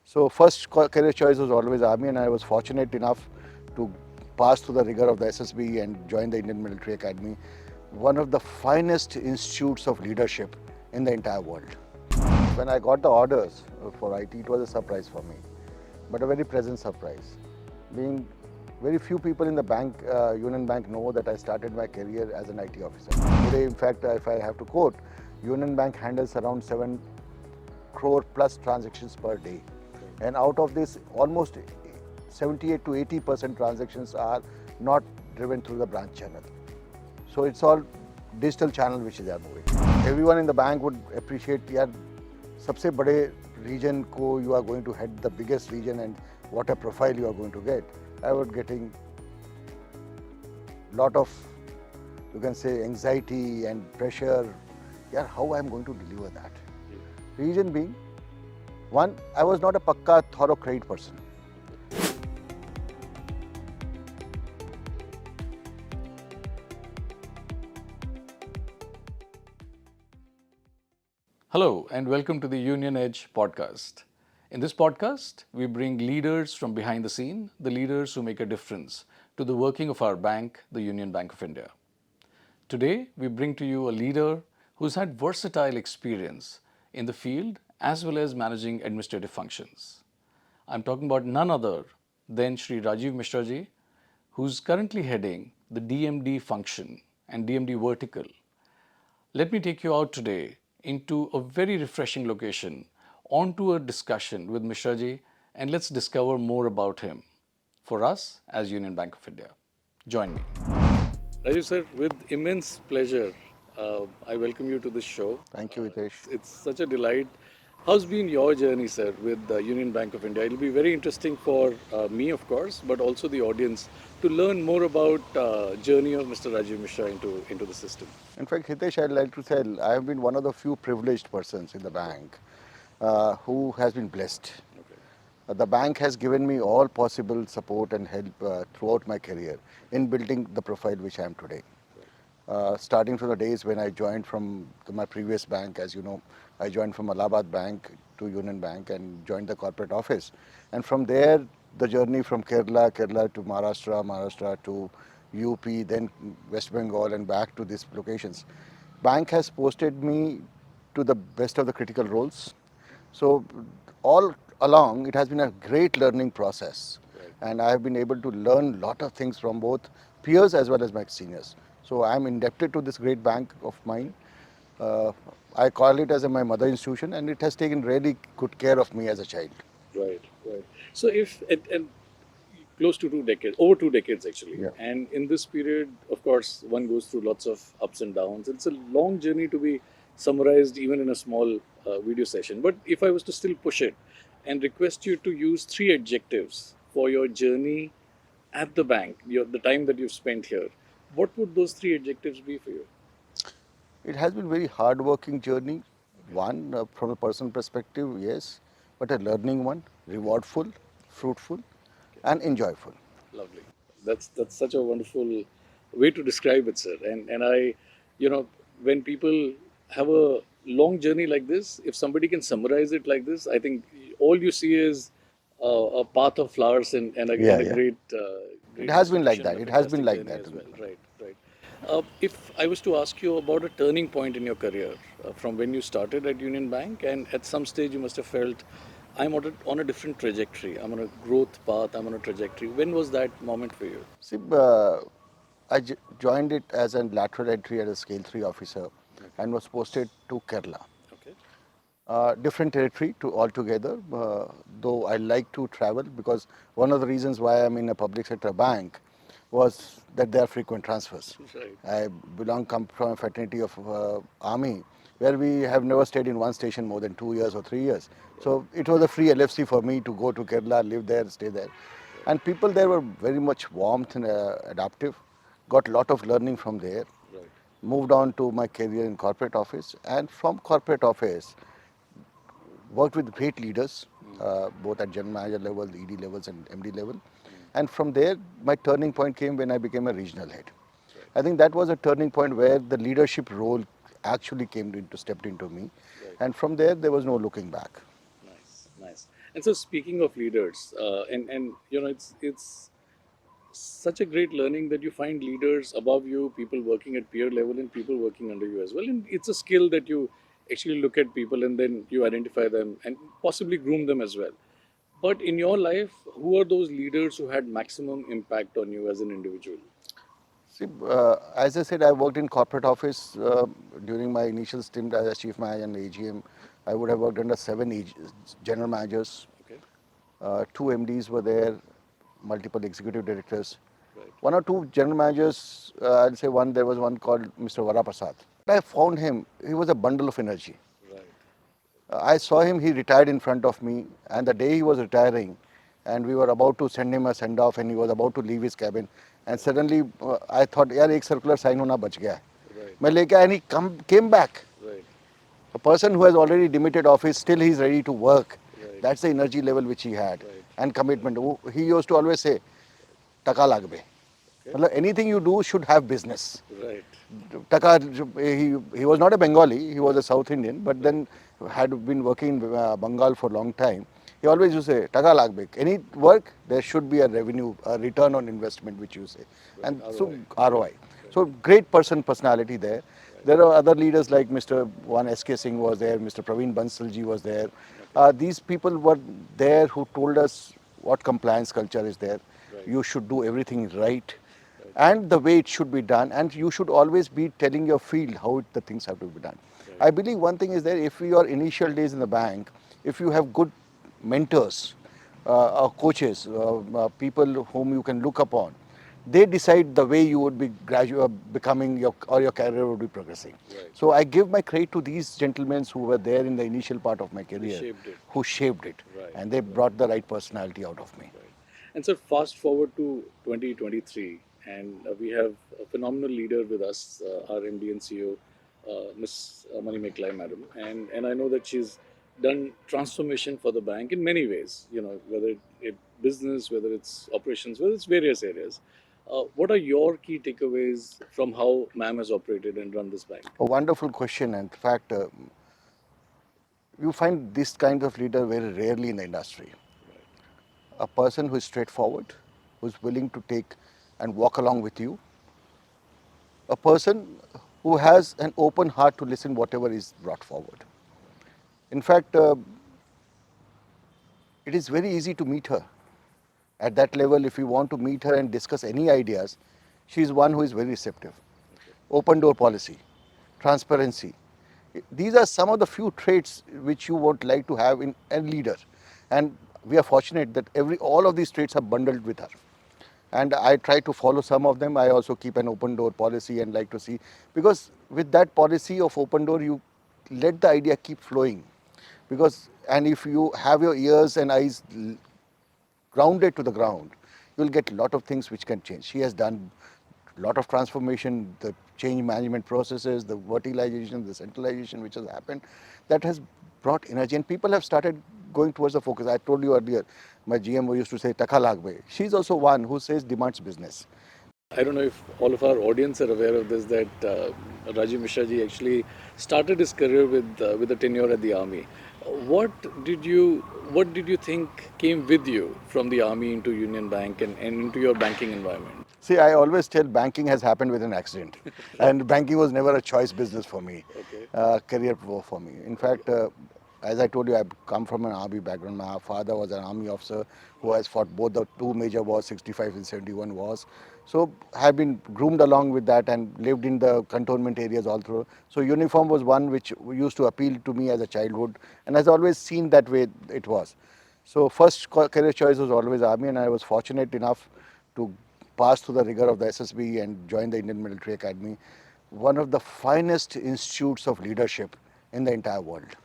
So first career choice was always Army, and I was fortunate enough to pass through the rigor of the SSB and join the Indian Military Academy, one of the finest institutes of leadership in the entire world. When I got the orders for IT, it was a surprise for me, but a very pleasant surprise. Being very few people in the bank, Union Bank, know that I started my career as an IT officer. Today, in fact, if I have to quote, Union Bank handles around 7 crore plus transactions per day. And out of this, almost 78 to 80% transactions are not driven through the branch channel. So it's all digital channel which they are moving. Everyone in the bank would appreciate, yeah, सबसे बड़े region को you are going to head the biggest region and what a profile you are going to get. I was getting lot of, you can say, anxiety and pressure. Yeah, how I am going to deliver that? Reason being, one, I was not a pakka thorough credit person. Hello, and welcome to the Union Edge podcast. In this podcast, we bring leaders from behind the scene, the leaders who make a difference to the working of our bank, the Union Bank of India. Today, we bring to you a leader who's had versatile experience in the field as well as managing administrative functions. I'm talking about none other than Shri Rajiv Mishra ji, who's currently heading the DMD function and DMD vertical. Let me take you out today into a very refreshing location, onto a discussion with Mishra ji, and let's discover more about him for us as Union Bank of India. Join me. Rajiv sir, with immense pleasure, I welcome you to this show. Thank you, Hitesh. It's such a delight. How's been your journey, sir, with the Union Bank of India? It'll be very interesting for me, of course, but also the audience to learn more about journey of Mr. Rajiv Mishra into the system. In fact, Hitesh, I'd like to say I have been one of the few privileged persons in the bank who has been blessed. The bank has given me all possible support and help throughout my career in building the profile which I am today. Starting from the days when I joined from my previous bank, as you know, I joined from Allahabad Bank to Union Bank and joined the corporate office. And from there, the journey from Kerala to Maharashtra, Maharashtra to UP, then West Bengal and back to these locations. Bank has posted me to the best of the critical roles. So all along, it has been a great learning process. And I have been able to learn a lot of things from both peers as well as my seniors. So I am indebted to this great bank of mine. Uh, I call it as my mother institution, and it has taken really good care of me as a child. Right, right. So if and close to 2 decades, over 2 decades actually, Yeah. and in this period, of course, one goes through lots of ups and downs. It's a long journey to be summarized even in a small video session. But if I was to still push it and request you to use 3 adjectives for your journey at the bank, the time that you've spent here, what would those 3 adjectives be for you? It has been very hard-working journey. One, from a personal perspective, yes, but a learning one, rewardful, fruitful, and enjoyable. Lovely. That's such a wonderful way to describe it, sir. And I, when people have a long journey like this, if somebody can summarize it like this, I think all you see is a path of flowers and a Yeah. great, It great has been like institution that. and a It has been fantastic like journey that. as well. Right, right. If I was to ask you about a turning point in your career, from when you started at Union Bank, and at some stage you must have felt, I'm on a different trajectory. I'm on a growth path. I'm on a trajectory. When was that moment for you? See, I joined it as a lateral entry as a scale 3 officer and was posted to Kerala. Okay. Different territory to altogether, though I like to travel because one of the reasons why I'm in a public sector bank was that there are frequent transfers. Right. I come from a fraternity of army where we have never stayed in one station more than 2 years or 3 years. So it was a free LFC for me to go to Kerala, live there, stay there. And people there were very much warm and adaptive. Got a lot of learning from there. Right. Moved on to my career in corporate office, and from corporate office worked with great leaders, both at general manager level, ED levels, and MD level. And from there, my turning point came when I became a regional head. I think that was a turning point where the leadership role actually stepped into me. Right. And from there was no looking back. Nice, nice. And so, speaking of leaders, and it's such a great learning that you find leaders above you, people working at peer level, and people working under you as well. And it's a skill that you actually look at people and then you identify them and possibly groom them as well. But in your life, who are those leaders who had maximum impact on you as an individual? See, as I said, I worked in corporate office during my initial stint as a chief manager and AGM. I would have worked under seven general managers. Okay. Two MDs were there, multiple executive directors. Right. One or two general managers, I'll say one, there was one called Mr. Vara Prasad. I found him, he was a bundle of energy. Right. I saw him, he retired in front of me, and the day he was retiring, and we were about to send him a send off, and he was about to leave his cabin, and suddenly I thought, यार एक circular sign होना बच गया है. Right. मैं लेके आया, and he came back. Right. A person who has already demitted office, still he's ready to work. Right. That's the energy level which he had, Right. and commitment. He used to always say, "Taka lagbe." Okay. मतलब anything you do should have business. Right. Taka, he was not a Bengali, he was a South Indian, but then had been working in Bengal for a long time. He always used to say, Taka lagbek. Any work, there should be a revenue, a return on investment, which you say. And so ROI. So great personality there. There are other leaders like Mr. One S.K. Singh was there, Mr. Praveen Bansalji was there. These people were there who told us what compliance culture is there. Right. You should do everything right and the way it should be done, and you should always be telling your field how the things have to be done. I believe one thing is that if your initial days in the bank, if you have good mentors or coaches, people whom you can look upon, they decide the way you would be becoming your or your career would be progressing. Right. So I give my credit to these gentlemen who were there in the initial part of my career, shaped it. who shaped it, Right. and they brought the right personality out of me. Right. And so, fast forward to 2023, and we have a phenomenal leader with us, our MD and CEO, Miss Mani Meklai, madam. And I know that she's done transformation for the bank in many ways, whether it business, whether it's operations, whether it's various areas. What are your key takeaways from how ma'am has operated and run this bank? A wonderful question. In fact, you find this kind of leader very rarely in the industry. A person who is straightforward, who is willing to take and walk along with you. A person who has an open heart to listen whatever is brought forward. In fact, it is very easy to meet her. At that level, if you want to meet her and discuss any ideas, she is one who is very receptive. Open door policy, transparency. These are some of the few traits which you would like to have in a leader. And we are fortunate that all of these traits are bundled with her. And I try to follow some of them. I also keep an open door policy and like to see, because with that policy of open door, you let the idea keep flowing. And if you have your ears and eyes grounded to the ground, you'll get a lot of things which can change. She has done a lot of transformation, the change management processes, the verticalization, the centralization which has happened, that has brought energy, and people have started going towards the focus. I told you earlier, my GM used to say, Taka lagbe. She's also one who says demands business. I don't know if all of our audience are aware of this, that Rajiv Mishra ji actually started his career with a tenure at the army. What did you what did you think came with you from the army into Union Bank and into your banking environment? See, I always tell banking has happened with an accident. And banking was never a choice business for me, Okay. career for me. In fact, as I told you, I come from an army background. My father was an army officer who has fought both the two major wars, 65 and 71 wars. So I have been groomed along with that and lived in the cantonment areas all through. So uniform was one which used to appeal to me as a childhood, and has always seen that way it was. So first career choice was always army, and I was fortunate enough to pass through the rigor of the SSB and join the Indian Military Academy, one of the finest institutes of leadership in the entire world.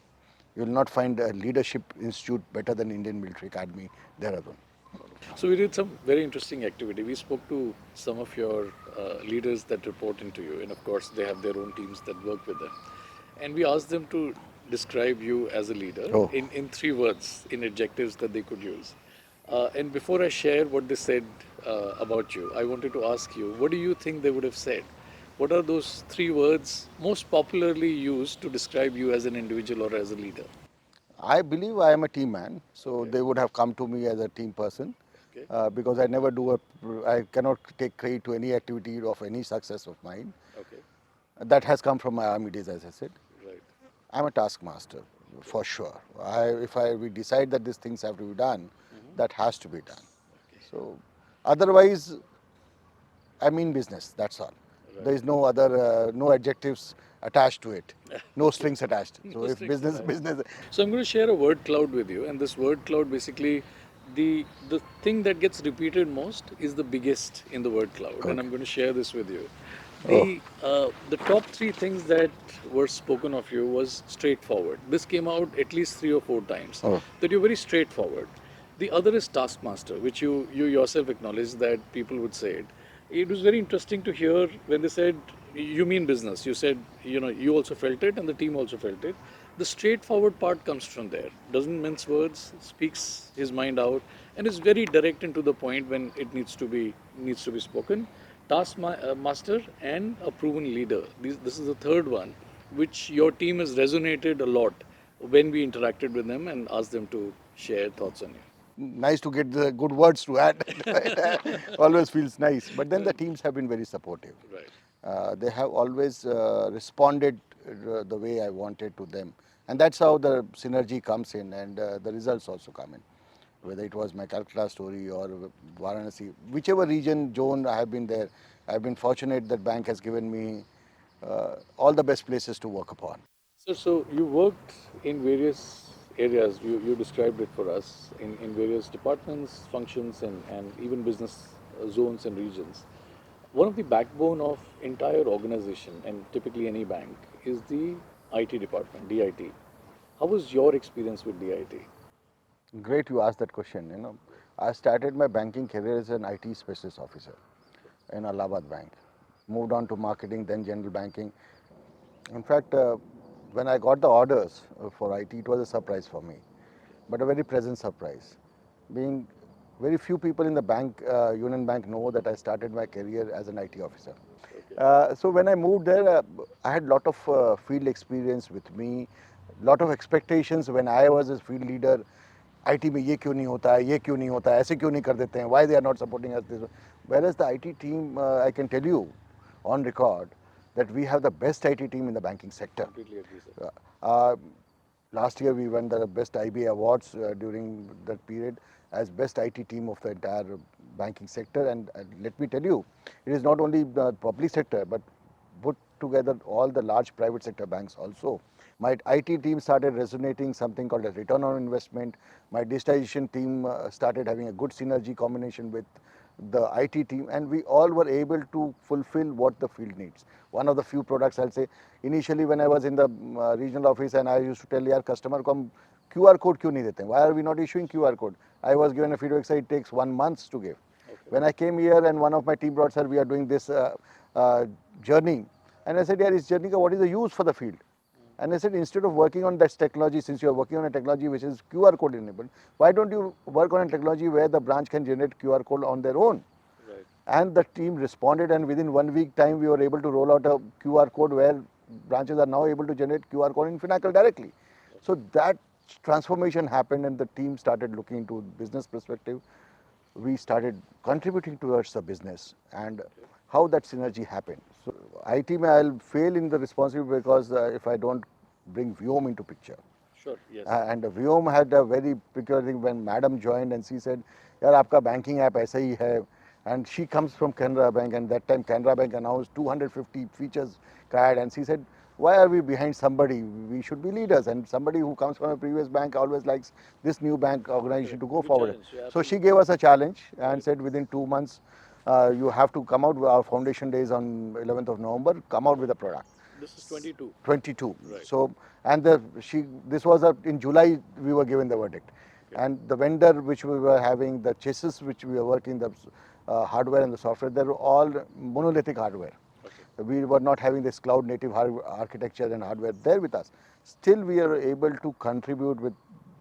You will not find a leadership institute better than Indian Military Academy, Dehradun. So we did some very interesting activity. We spoke to some of your leaders that report into you, and of course they have their own teams that work with them. And we asked them to describe you as a leader Oh. in three words, in adjectives that they could use. And before I share what they said about you, I wanted to ask you, what do you think they would have said? What are those three words most popularly used to describe you as an individual or as a leader? I believe I am a team man, so Okay. they would have come to me as a team person Okay. because I never do I cannot take credit to any activity of any success of mine. Okay. That has come from my army days, as I said. Right. I'm a taskmaster Okay. for sure. If we decide that these things have to be done, that has to be done. Okay. So, otherwise, I mean business. That's all. There Right. is no other, no adjectives attached to it, no Okay. strings attached. So, No if strings business, attached. business. So I'm going to share a word cloud with you, and this word cloud basically, the thing that gets repeated most is the biggest in the word cloud, and Okay. I'm going to share this with you. Oh, The top three things that were spoken of you was straightforward. This came out at least 3 or 4 times. oh. That you're very straightforward. The other is taskmaster, which you yourself acknowledge that people would say it. It was very interesting to hear when they said, you mean business. You said, you also felt it and the team also felt it. The straightforward part comes from there. Doesn't mince words, speaks his mind out, and is very direct and to the point when it needs to be spoken. Master and a proven leader. This is the third one, which your team has resonated a lot when we interacted with them and asked them to share thoughts on Nice to get the good words to add. Always feels nice. But then the you. teams have been very supportive. Right. They have always responded the way I wanted to them. And that's how the synergy comes in and the results also come in. Whether it was my Calcutta story or Varanasi, whichever region, zone I have been there, I have been fortunate that bank has given me all the best places to work upon. So you worked in various areas. You described it for us in various departments, functions, and even business zones and regions. One of the backbone of entire organization and typically any bank is the IT department, DIT. How was your experience with DIT? Great you asked that question. I started my banking career as an IT specialist officer in Allahabad Bank. Moved on to marketing, then general banking. In fact, when I got the orders for IT, it was a surprise for me, but a very pleasant surprise. Being very few people in the bank, Union Bank, know that I started my career as an IT officer. Okay. So when I moved there, I had lot of field experience with me, lot of expectations when I was a field leader. IT में ये क्यों नहीं होता है, ये क्यों नहीं होता है, ऐसे क्यों नहीं कर देते हैं, why they are not supporting us this. Whereas the IT team, I can tell you on record that we have the best IT team in the banking sector. Completely agree, sir. Uh, Last year we won the best IBA awards during that period as best IT team of the entire banking sector. And let me tell you, it is not only the public sector but put together all the large private sector banks also. My IT team started resonating something called a return on investment. My digitization team started having a good synergy combination with the IT team, and we all were able to fulfill what the field needs. One of the few products I'll say, initially when I was in the regional office and I used to tell यार customer को हम QR code क्यों नहीं देते हैं? Why are we not issuing QR code? I was given a feedback say it takes 1 month to give. Okay. When I came here and one of my team brought, sir, we are doing this journey, and I said, yeah, this journey, what is the use for the field? And I said, instead of working on that technology, since you are working on a technology which is QR code enabled, why don't you work on a technology where the branch can generate QR code on their own? Right. And the team responded, and within 1 week time, we were able to roll out a QR code where branches are now able to generate QR code in Finacle directly. So that transformation happened, and the team started looking into business perspective. We started contributing towards the business and how that synergy happened. So IT may I'll fail in the responsibility because if I don't bring Vyom into picture. Sure. Yes. And Vyom had a very peculiar thing when Madam joined and she said, यार आपका banking app ऐसा ही है. And she comes from Canara Bank, and that time Canara Bank announced 250 features card, and she said, why are we behind somebody? We should be leaders, and somebody who comes from a previous bank always likes this new bank organization to go Good forward. challenge. Yeah, So she absolutely. gave us a challenge and Right. said within 2 months you have to come out with our foundation days on 11th of November, come out with a product. This is 22. 22. Right. So, and this was in July we were given the verdict. Okay. And the vendor which we were having, the chassis which we were working, the hardware and the software, they were all monolithic hardware. Okay. We were not having this cloud native architecture and hardware there with us. Still we are able to contribute with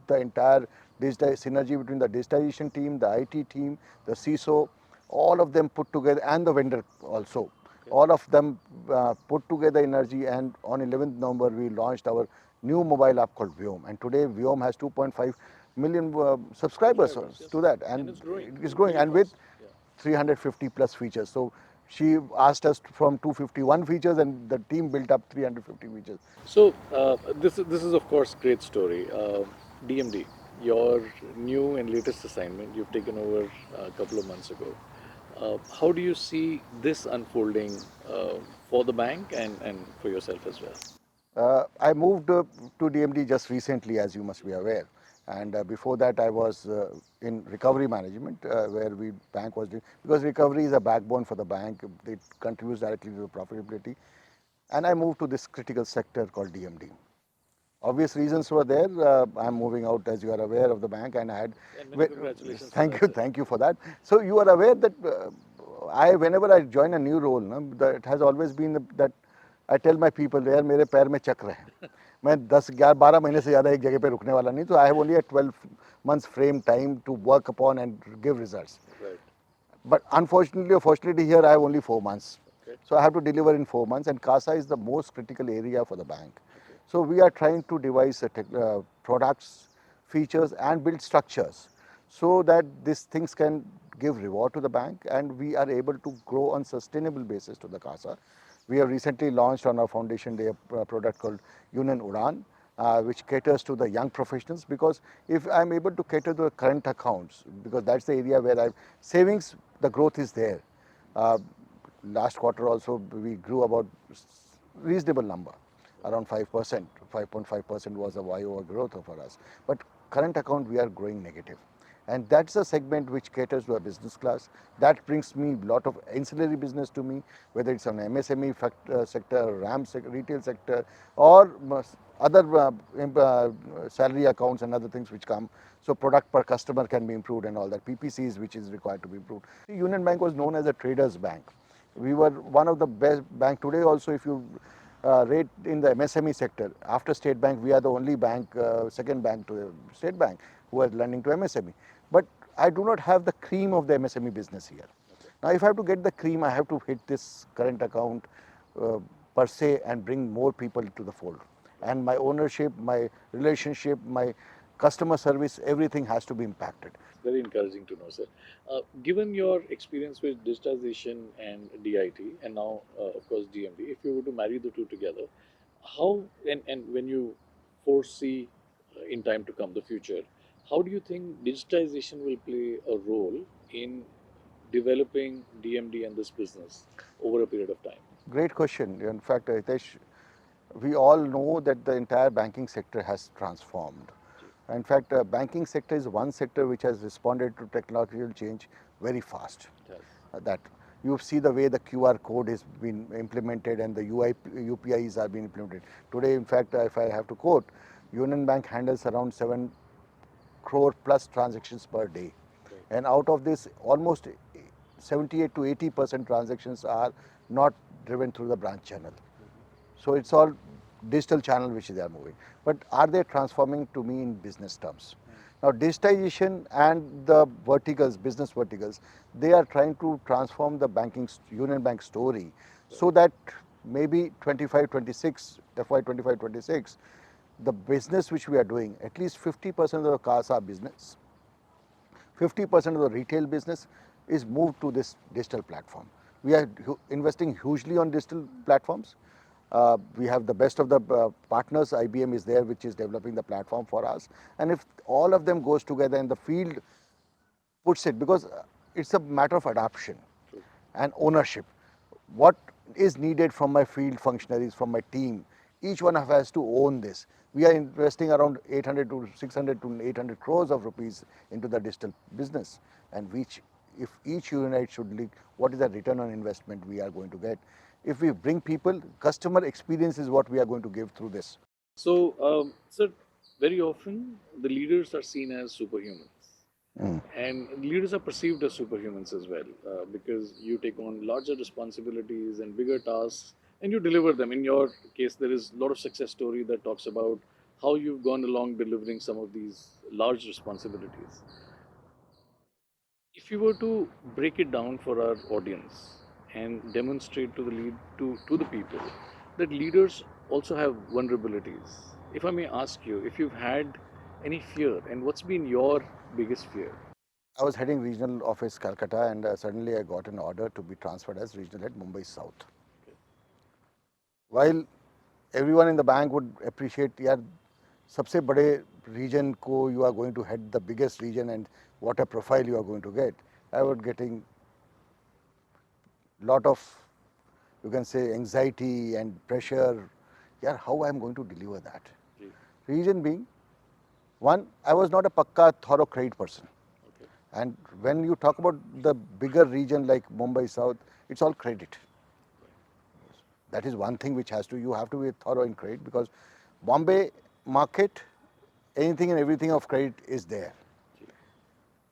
the entire digital synergy between the digitization team, the IT team, the CISO, all of them put together, and the vendor also. Okay. All of them put together energy, and on 11th November we launched our new mobile app called Vyom, and today Vyom has 2.5 million subscribers to that, and it is growing, and with 350 plus features. So she asked us from 251 features, and the team built up 350 features. So this is of course great story. DMD, your new and latest assignment you've taken over a couple of months ago. How do you see this unfolding for the bank and for yourself as well? I moved to DMD just recently, as you must be aware. And before that, I was in recovery management, where we bank was doing, because recovery is a backbone for the bank. It contributes directly to the profitability. And I moved to this critical sector called DMD. Obvious reasons were there. I'm moving out, as you are aware, of the bank, and I had. And many congratulations for that, sir. Thank you for that. So you are aware that whenever I join a new role, no, that it has always been that I tell my people, यार मेरे पैर में चक्र है, मैं 10-11-12 महीने से ज़्यादा एक जगह पे रुकने वाला नहीं, तो I have only a 12 months frame time to work upon and give results. Right. But unfortunately or fortunately, here I have only 4 months. Okay. So I have to deliver in 4 months, and CASA is the most critical area for the bank. So we are trying to devise products, features, and build structures so that these things can give reward to the bank, and we are able to grow on sustainable basis to the CASA. We have recently launched on our foundation day a product called Union Udan, which caters to the young professionals, because if I'm able to cater to the current accounts, because that's the area where savings, the growth is there. Uh, Last quarter also we grew about reasonable number, around 5%, 5.5% was a YOY growth for us. But current account we are growing negative. And that's a segment which caters to a business class. That brings me a lot of ancillary business to me, whether it's an MSME sector, RAM retail sector, or other salary accounts and other things which come. So product per customer can be improved and all that. PPCs which is required to be improved. Union Bank was known as a traders bank. We were one of the best bank. Today also, if you rate in the MSME sector, after State Bank, we are the only bank, second bank to the State Bank, who are lending to MSME. But I do not have the cream of the MSME business here. Now, if I have to get the cream, I have to hit this current account per se and bring more people to the fold. And my ownership, my relationship, my customer service, everything has to be impacted. Very encouraging to know, sir. Given your experience with digitization and DIT, and now, of course, DMD, if you were to marry the two together, how and when you foresee in time to come the future, how do you think digitization will play a role in developing DMD and this business over a period of time? Great question. In fact, Hitesh, we all know that the entire banking sector has transformed. In fact, banking sector is one sector which has responded to technological change very fast. Yes. That you see the way the QR code is been implemented and the UPIs are being implemented. Today, in fact, if I have to quote, Union Bank handles around 7 crore plus transactions per day. Right. And out of this, almost 78 to 80% transactions are not driven through the branch channel. So it's all digital channel which they are moving. But are they transforming to me in business terms? Now digitization and the verticals, business verticals, they are trying to transform the banking Union Bank story so that maybe 25-26, FY 25-26, the business which we are doing, at least 50% of the CASA business, 50% of the retail business is moved to this digital platform. We are investing hugely on digital platforms. We have the best of the partners. IBM is there, which is developing the platform for us. And if all of them goes together and the field puts it, because it's a matter of adoption and ownership. What is needed from my field functionaries, from my team, each one of us has to own this. We are investing around 800 to 600 to 800 crores of rupees into the digital business, and which, if each unit should leak, what is the return on investment we are going to get? If we bring people, customer experience is what we are going to give through this. So, sir, very often the leaders are seen as superhumans. And leaders are perceived as superhumans as well, because you take on larger responsibilities and bigger tasks and you deliver them. In your case, there is a lot of success story that talks about how you've gone along delivering some of these large responsibilities. If you were to break it down for our audience and demonstrate to the lead to the people that leaders also have vulnerabilities If I may ask you, if you've had any fear, and what's been your biggest fear? I was heading regional office Calcutta, and suddenly I got an order to be transferred as regional head Mumbai South. While everyone in the bank would appreciate, यार सबसे बड़े region को you are going to head the biggest region and what a profile you are going to get, I was getting lot of, you can say, anxiety and pressure. Yeah, how I am going to deliver that? Reason being, one, I was not a pakka thorough credit person. And when you talk about the bigger region like Mumbai South, it's all credit. That is one thing which you have to be thorough in credit, because Bombay market, anything and everything of credit is there.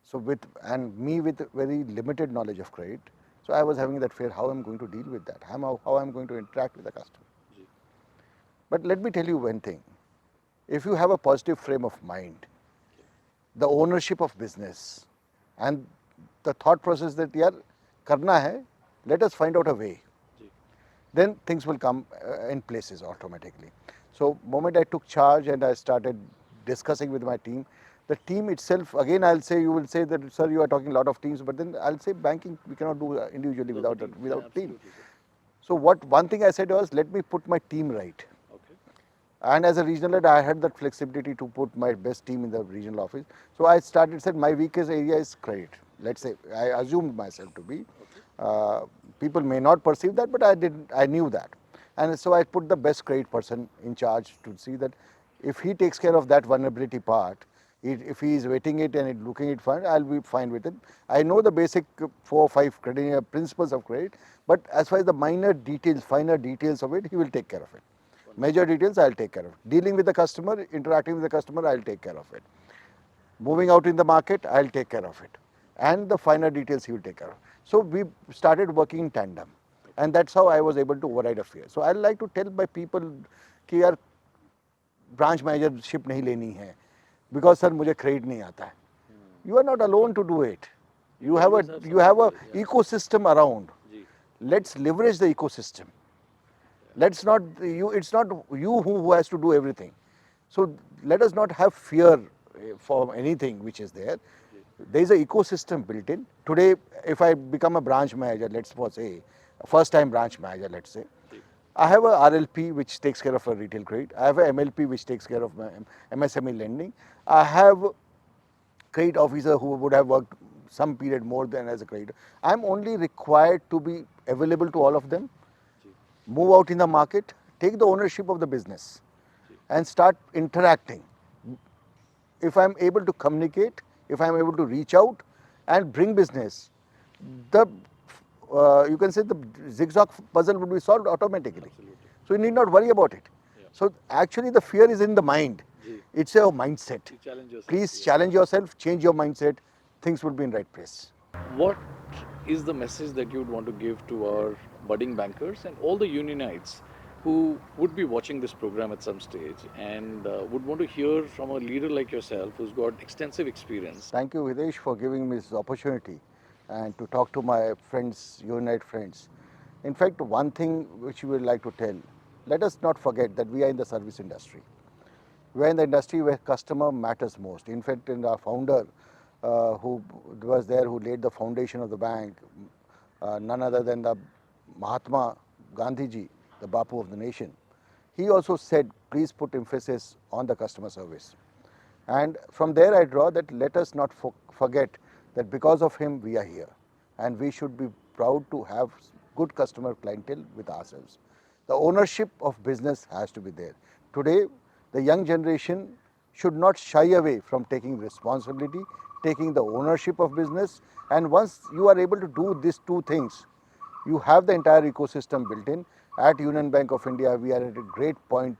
So and me with very limited knowledge of credit, so I was having that fear, how I'm going to deal with that, how I'm going to interact with the customer. But let me tell you one thing, if you have a positive frame of mind, the ownership of business, and the thought process that yaar karna hai, let us find out a way, then things will come in places automatically. So moment I took charge and I started discussing with my team, the team itself, again I'll say, you will say that sir you are talking a lot of teams, but then I'll say banking we cannot do individually without team. So one thing I said was, let me put my team right. And as a regional head, I had that flexibility to put my best team in the regional office. So I said my weakest area is credit. Let's say I assumed myself to be. People may not perceive that, but I knew that. And so I put the best credit person in charge to see that if he takes care of that vulnerability part, if he is waiting it and looking it fine, I'll be fine with it. I know the basic 4 or 5 credit principles of credit, but as far as the finer details of it, he will take care of it. Major details I'll take care of. Dealing with the customer, interacting with the customer, I'll take care of it. Moving out in the market, I'll take care of it. And the finer details he will take care of. So we started working in tandem. And that's how I was able to override a fear. So I like to tell my people कि यार branch managership नहीं लेनी है, because sir मुझे credit नहीं आता है. You are not alone to do it. You have a ecosystem around. Let's leverage the ecosystem. Let's not it's not you who has to do everything. So let us not have fear for anything which is there. There is an ecosystem built in. Today, if I become a branch manager, let's say a first time branch manager, let's say, I have a RLP which takes care of a retail credit. I have a MLP which takes care of my MSME lending. I have credit officer who would have worked some period more than as a creditor. I am only required to be available to all of them, move out in the market, take the ownership of the business, and start interacting. If I'm able to communicate, if I'm able to reach out and bring business, the you can say the zigzag puzzle would be solved automatically. So you need not worry about it. So actually the fear is in the mind. It's a mindset. Please challenge yourself, change your mindset, things would be in right place. What is the message that you would want to give to our budding bankers and all the unionites who would be watching this program at some stage and would want to hear from a leader like yourself who's got extensive experience? Thank you, Hitesh, for giving me this opportunity and to talk to my friends, unite friends. In fact, one thing which we would like to tell, let us not forget that we are in the service industry. We are in the industry where customer matters most. In fact, in our founder who was there, who laid the foundation of the bank, none other than the Mahatma Gandhi ji, the Bapu of the nation, he also said, please put emphasis on the customer service. And from there I draw that let us not forget that because of him we are here, and we should be proud to have good customer clientele with ourselves. The ownership of business has to be there. Today, the young generation should not shy away from taking responsibility, taking the ownership of business, and once you are able to do these two things, you have the entire ecosystem built in. At Union Bank of India, we are at a great point,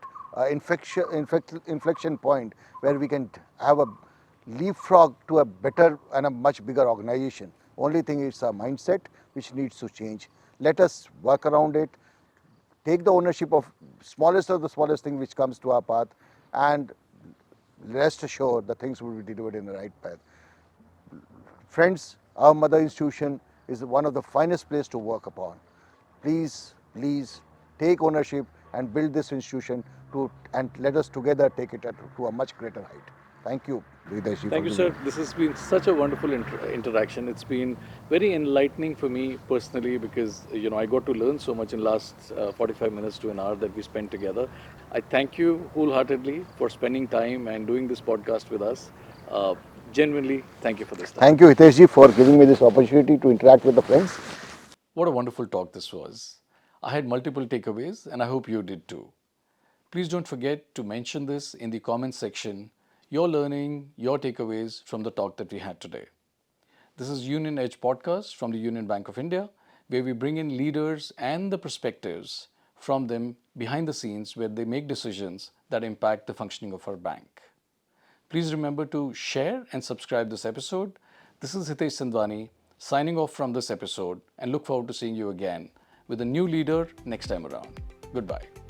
inflection point, where we can have a leapfrog to a better and a much bigger organization. Only thing is a mindset which needs to change. Let us work around it, take the ownership of smallest of the smallest thing which comes to our path, and rest assured the things will be delivered in the right path. Friends, our mother institution is one of the finest places to work upon. Please take ownership, and build this institution and let us together take it to a much greater height. Thank you, Hitesh, for Thank you, giving sir. me. This has been such a wonderful interaction. It's been very enlightening for me personally because I got to learn so much in last 45 minutes to an hour that we spent together. I thank you wholeheartedly for spending time and doing this podcast with us. Uh, Genuinely, thank you for this time. Thank you, Hitesh, for giving me this opportunity to interact with the friends. What a wonderful talk this was. I had multiple takeaways, and I hope you did too. Please don't forget to mention this in the comments section, your learning, your takeaways from the talk that we had today. This is Union Edge podcast from the Union Bank of India, where we bring in leaders and the perspectives from them behind the scenes where they make decisions that impact the functioning of our bank. Please remember to share and subscribe this episode. This is Hitesh Sindhwani signing off from this episode and look forward to seeing you again with a new leader next time around. Goodbye.